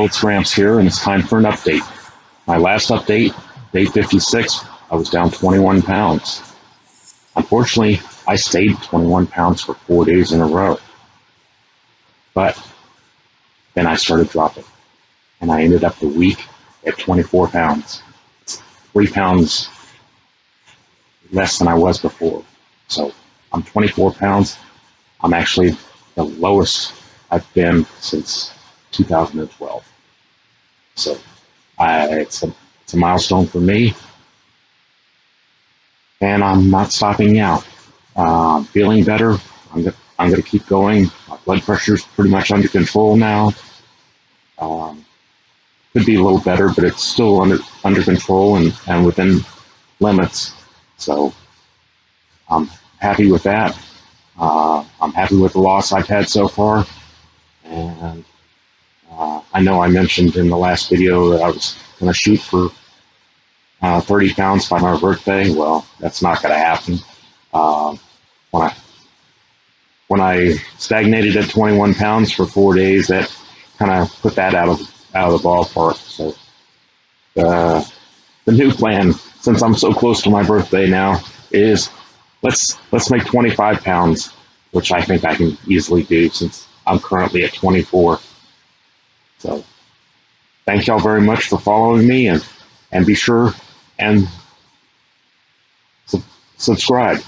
Hello, it's Gramps here, and it's time for an update. My last update, day 56, I was down 21 pounds. Unfortunately, I stayed 21 pounds for 4 days in a row. But then I started dropping, and I ended up the week at 24 pounds. It's 3 pounds less than I was before. So I'm 24 pounds. I'm actually the lowest I've been since 2012. So it's a milestone for me, and I'm not stopping now. I'm feeling better. I'm going to keep going. My blood pressure's pretty much under control now. Could be a little better, but it's still under control and within limits. So I'm happy with that. I'm happy with the loss I've had so far. And I know I mentioned in the last video that I was going to shoot for 30 pounds by my birthday. Well, that's not going to happen. When I when I stagnated at 21 pounds for 4 days, that kind of put that out of the ballpark. So the new plan, since I'm so close to my birthday now, is let's make 25 pounds, which I think I can easily do since I'm currently at 24. So thank y'all very much for following me, and be sure and subscribe.